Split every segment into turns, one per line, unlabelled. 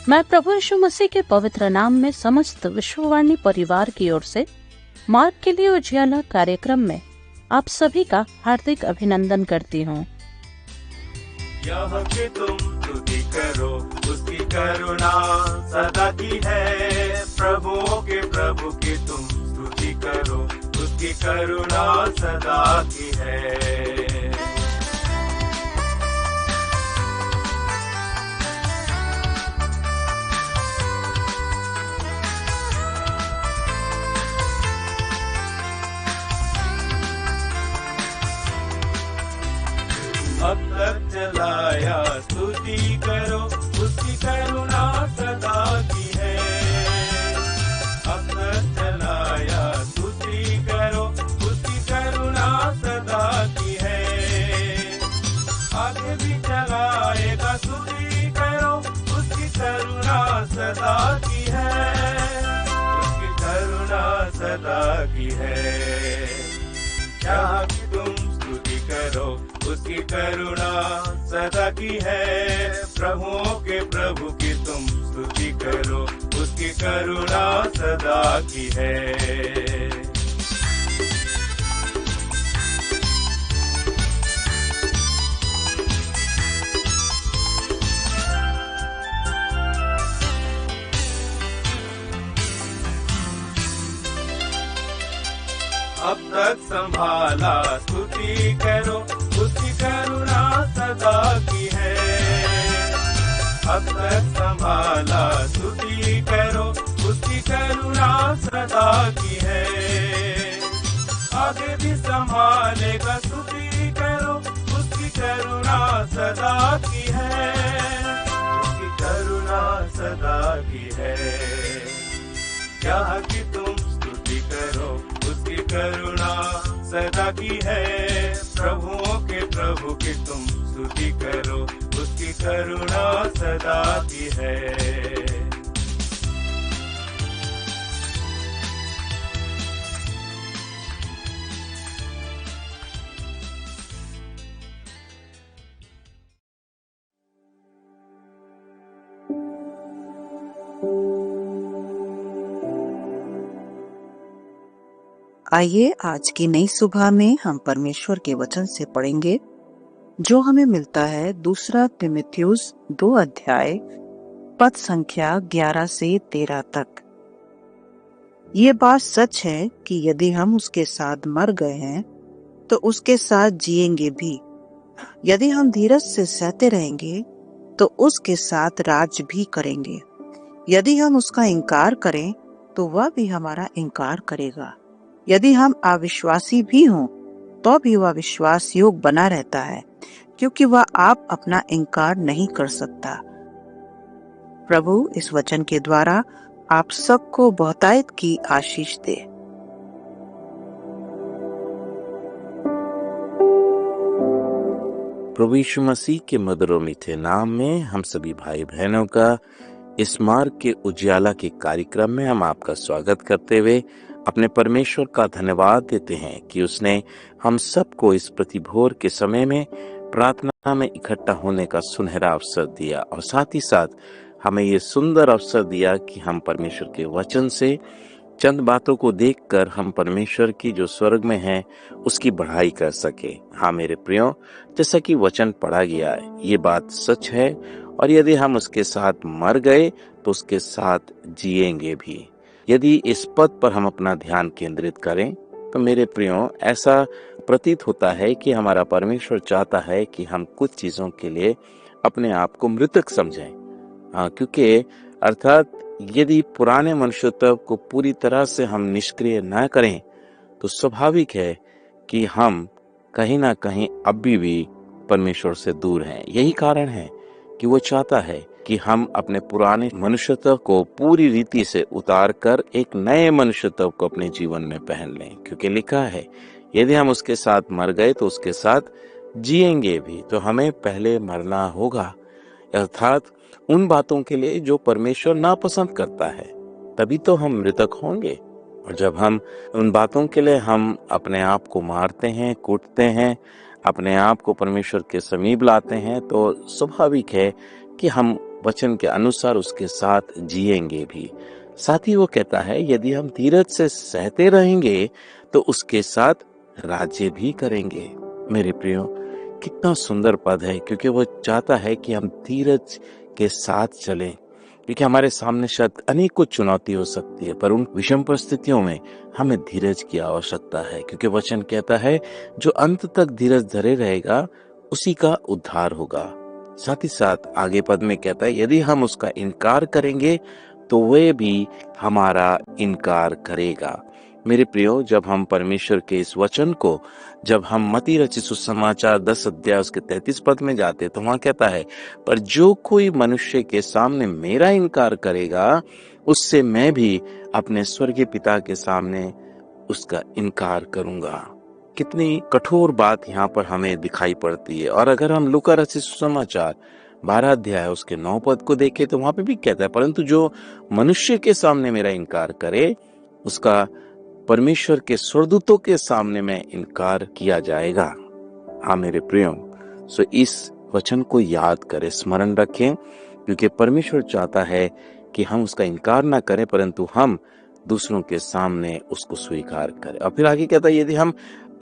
मैं प्रभु यीशु मसीह के पवित्र नाम में समस्त विश्ववाणी परिवार की ओर से मार्ग के लिए उजियाला कार्यक्रम में आप सभी का हार्दिक अभिनंदन करती हूँ।
यह कि तुम स्तुति करो, उसकी करुणा सदा की है। प्रभु की तुम स्तुति करो, उसकी करुणा सदा की है। अब तक चलाया स्तुति करो, उसकी करुणा सदा की है। अब तक चलाया स्तुति करो, उसकी करुणा सदा की है। आगे भी चलाएगा स्तुति करो, उसकी करुणा सदा की है। उसकी करुणा सदा की है। क्या कि तुम स्तुति करो, उसकी करुणा सदा की है। प्रभु की तुम स्तुति करो, उसकी करुणा सदा की है। अब तक संभाला स्तुति करो, उसकी करुणा सदा की है। अब तक संभाला स्तुति करो, उसकी करुणा सदा की है। आगे भी संभालेगा स्तुति करो, उसकी करुणा सदा की है। उसकी करुणा सदा की है। क्या कि तुम स्तुति करो, उसकी करुणा सदा की है। प्रभु की तुम स्तुति करो, उसकी करुणा सदा की है।
आइए आज की नई सुबह में हम परमेश्वर के वचन से पढ़ेंगे जो हमें मिलता है 2 तीमुथियुस 2 अध्याय पद संख्या 11 से 13 तक। ये बात सच है कि यदि हम उसके साथ मर गए हैं तो उसके साथ जिएंगे भी। यदि हम धीरज से सहते रहेंगे तो उसके साथ राज भी करेंगे। यदि हम उसका इनकार करें तो वह भी हमारा इनकार करेगा। यदि हम अविश्वासी भी हों तो भी वह विश्वास योग्य बना रहता है, क्योंकि वह आप अपना इनकार नहीं कर सकता। प्रभु इस वचन के द्वारा आप सबको बहुतायत की आशीष दे।
प्रभु यीशु मसीह के मधुर और मीठे नाम में हम सभी भाई बहनों का इस मार्ग के उजियाला के कार्यक्रम में हम आपका स्वागत करते हुए अपने परमेश्वर का धन्यवाद देते हैं कि उसने हम सबको इस प्रतिभोर के समय में प्रार्थना में इकट्ठा होने का सुनहरा अवसर दिया और साथ ही साथ हमें ये सुंदर अवसर दिया कि हम परमेश्वर के वचन से चंद बातों को देखकर हम परमेश्वर की जो स्वर्ग में है उसकी बढ़ाई कर सके। हाँ मेरे प्रियो, जैसा कि वचन पढ़ा गया है ये बात सच है, और यदि हम उसके साथ मर गए तो उसके साथ जिएंगे भी। यदि इस पद पर हम अपना ध्यान केंद्रित करें तो मेरे प्रियो, ऐसा प्रतीत होता है कि हमारा परमेश्वर चाहता है कि हम कुछ चीजों के लिए अपने आप को मृतक समझें। हाँ, क्योंकि अर्थात यदि पुराने मनुष्यत्व को पूरी तरह से हम निष्क्रिय न करें तो स्वाभाविक है कि हम कहीं ना कहीं अभी भी परमेश्वर से दूर हैं। यही कारण है कि वो चाहता है कि हम अपने पुराने मनुष्यत्व को पूरी रीति से उतार कर एक नए मनुष्यत्व को अपने जीवन में पहन लें, क्योंकि लिखा है यदि हम उसके साथ मर गए तो उसके साथ जिएंगे भी। तो हमें पहले मरना होगा, अर्थात उन बातों के लिए जो परमेश्वर नापसंद करता है, तभी तो हम मृतक होंगे। और जब हम उन बातों के लिए हम अपने आप को मारते हैं, कूटते हैं, अपने आप को परमेश्वर के समीप लाते हैं, तो स्वाभाविक है कि हम वचन के अनुसार उसके साथ जिएंगे भी। साथ ही वो कहता है यदि हम धीरज से सहते रहेंगे तो उसके साथ राज्य भी करेंगे। मेरे प्रियो, कितना सुंदर पद है, क्योंकि वो चाहता है कि हम धीरज के साथ चलें, क्योंकि हमारे सामने शायद अनेकों चुनौती हो सकती है, पर उन विषम परिस्थितियों में हमें धीरज की आवश्यकता है, क्योंकि वचन कहता है जो अंत तक धीरज धरे रहेगा उसी का उद्धार होगा। साथ ही साथ आगे पद में कहता है यदि हम उसका इनकार करेंगे तो वह भी हमारा इनकार करेगा। मेरे प्रियो, जब हम परमेश्वर के इस वचन को, जब हम मत्ती रचित सुसमाचार 10 अध्याय उसके 33 पद में जाते तो वहां कहता है पर जो कोई मनुष्य के सामने मेरा इनकार करेगा उससे मैं भी अपने स्वर्गीय पिता के सामने उसका इनकार करूंगा। कितनी कठोर बात यहाँ पर हमें दिखाई पड़ती है। और अगर हम लूका रचित सुसमाचार 12 अध्याय उसके 9 पद को देखें तो वहां पे भी कहता है परंतु जो मनुष्य के सामने मेरा इनकार करे उसका परमेश्वर के स्वर्गदूतों के सामने में इनकार किया जाएगा। हाँ मेरे प्रियो, सो इस वचन को याद करें, स्मरण रखें, क्योंकि परमेश्वर चाहता है कि हम उसका इनकार ना करें परंतु हम दूसरों के सामने उसको स्वीकार करें। और फिर आगे कहता है यदि हम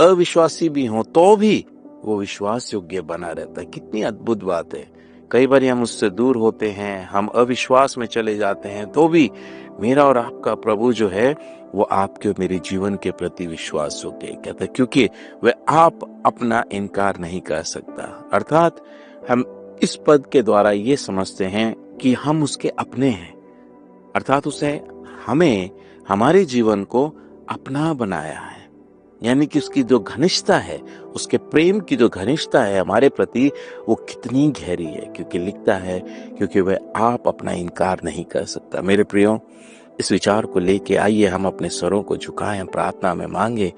अविश्वासी भी हों तो भी वो विश्वास योग्य बना रहता है। कितनी अद्भुत बात है। कई बार हम उससे दूर होते हैं, हम अविश्वास में चले जाते हैं, तो भी मेरा और आपका प्रभु जो है वो आपके और मेरे जीवन के प्रति विश्वास योग्य कहता है, क्योंकि वह आप अपना इनकार नहीं कर सकता। अर्थात हम इस पद के द्वारा ये समझते हैं कि हम उसके अपने हैं, अर्थात उसे हमें हमारे जीवन को अपना बनाया है, यानी कि उसकी जो घनिष्ठता है, उसके प्रेम की जो घनिष्ठता है हमारे प्रति वो कितनी गहरी है, क्योंकि लिखता है क्योंकि वह आप अपना इनकार नहीं कर सकता। मेरे प्रियो, इस विचार को लेके आइए हम अपने स्वरों को झुकाएं, प्रार्थना में मांगे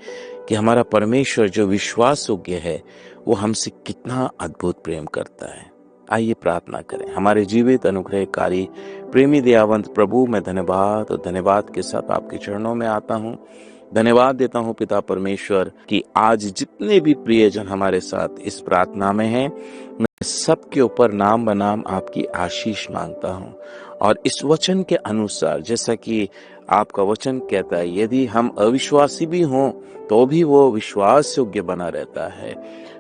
कि हमारा परमेश्वर जो विश्वास योग्य है वो हमसे कितना अद्भुत प्रेम करता है। आइए प्रार्थना करें। हमारे जीवित अनुग्रहकारी प्रेमी दयावंत प्रभु, मैं धन्यवाद और धन्यवाद के साथ आपके चरणों में आता हूँ। धन्यवाद देता हूँ पिता परमेश्वर कि आज जितने भी प्रियजन हमारे साथ इस प्रार्थना में हैं, मैं सबके ऊपर नाम बनाम आपकी आशीष मांगता हूँ। और इस वचन के अनुसार जैसा कि आपका वचन कहता है यदि हम अविश्वासी भी हों तो भी वो विश्वास योग्य बना रहता है।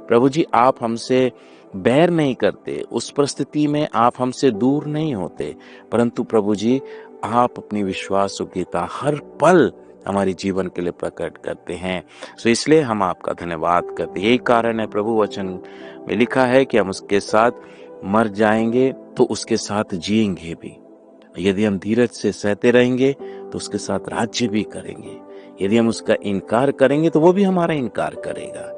प्रभु जी, आप हमसे बैर नहीं करते, उस परिस्थिति में आप हमसे दूर नहीं होते, परंतु प्रभु जी आप अपनी विश्वास योग्यता हर पल हमारे जीवन के लिए प्रकट करते हैं। सो इसलिए हम आपका धन्यवाद करते हैं। यही कारण है प्रभु, वचन में लिखा है कि हम उसके साथ मर जाएंगे तो उसके साथ जिएंगे भी। यदि हम धीरज से सहते रहेंगे तो उसके साथ राज्य भी करेंगे। यदि हम उसका इनकार करेंगे तो वो भी हमारा इनकार करेगा।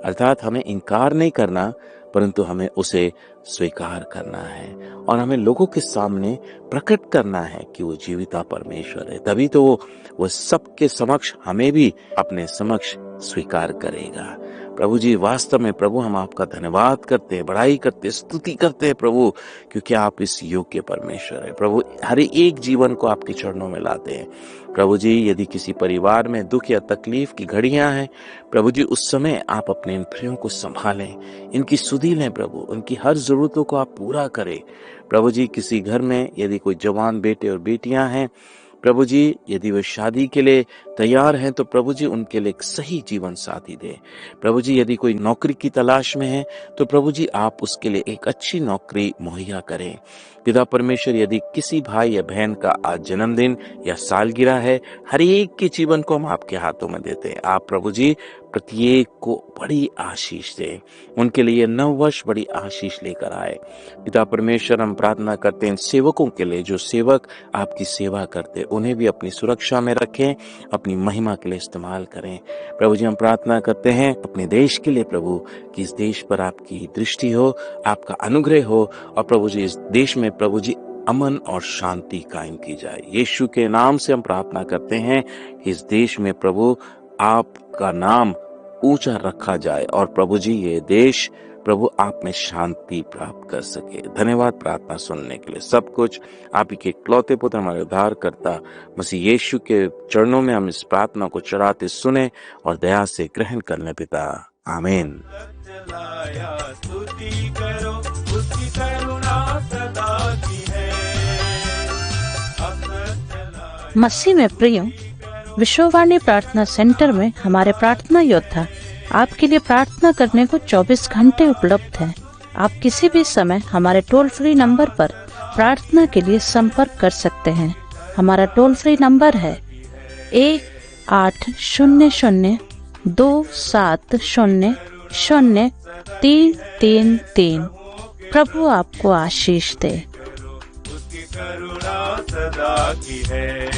अर्थात हमें इनकार नहीं करना परंतु हमें उसे स्वीकार करना है और हमें लोगों के सामने प्रकट करना है कि वो जीविता परमेश्वर है। तभी तो वो सबके समक्ष हमें भी अपने समक्ष स्वीकार करेगा। प्रभु जी, वास्तव में प्रभु हम आपका धन्यवाद करते हैं, बड़ाई करते हैं, स्तुति करते हैं प्रभु, क्योंकि आप इस योग्य परमेश्वर है। प्रभु, हर एक जीवन को आपके चरणों में लाते हैं। प्रभु जी, यदि किसी परिवार में दुख या तकलीफ की घड़ियां हैं, प्रभु जी उस समय आप अपने इन प्रियों को संभालें, इनकी सुधि लें प्रभु, उनकी हर जरूरतों को आप पूरा करें। प्रभु जी, किसी घर में यदि कोई जवान बेटे और बेटियां हैं, प्रभु जी यदि वे शादी के लिए तैयार हैं तो प्रभु जी उनके लिए एक सही जीवन साथी दें। प्रभु जी, यदि कोई नौकरी की तलाश में है तो प्रभु जी आप उसके लिए एक अच्छी नौकरी मुहैया करें। पिता परमेश्वर, यदि किसी भाई या बहन का आज जन्मदिन या सालगिरह है, हर एक के जीवन को हम आपके हाथों में देते हैं। आप प्रभु जी प्रत्येक को बड़ी आशीष दें, उनके लिए नव वर्ष बड़ी आशीष लेकर आए। पिता परमेश्वर, हम प्रार्थना करते हैं इन सेवकों के लिए, जो सेवक आपकी सेवा करते, उन्हें भी अपनी सुरक्षा में रखें, अपनी महिमा के लिए इस्तेमाल करें। प्रभु जी, हम प्रार्थना करते हैं अपने देश के लिए प्रभु, कि इस देश पर आपकी दृष्टि हो, आपका अनुग्रह हो, और प्रभु जी इस देश में प्रभु जी अमन और शांति कायम की जाए। यीशु के नाम से हम प्रार्थना करते हैं कि इस देश में प्रभु आपका नाम ऊंचा रखा जाए और प्रभु जी ये देश प्रभु आप में शांति प्राप्त कर सके। धन्यवाद प्रार्थना सुनने के लिए। सब कुछ आप ही के इकलौते पुत्र हमारे उद्धारकर्ता मसीह यीशु के चरणों में हम इस प्रार्थना को चढ़ाते सुने और दया से ग्रहण करने पिता, आमीन।
स्तुति करो, उसकी करुणा सदा की है।
मसीह में प्रिय, विश्ववाणी प्रार्थना सेंटर में हमारे प्रार्थना योद्धा आपके लिए प्रार्थना करने को 24 घंटे उपलब्ध हैं। आप किसी भी समय हमारे टोल फ्री नंबर पर प्रार्थना के लिए संपर्क कर सकते हैं। हमारा टोल फ्री नंबर है 1800-2700-333। प्रभु आपको आशीष दे।
उसकी करुणा सदा की है।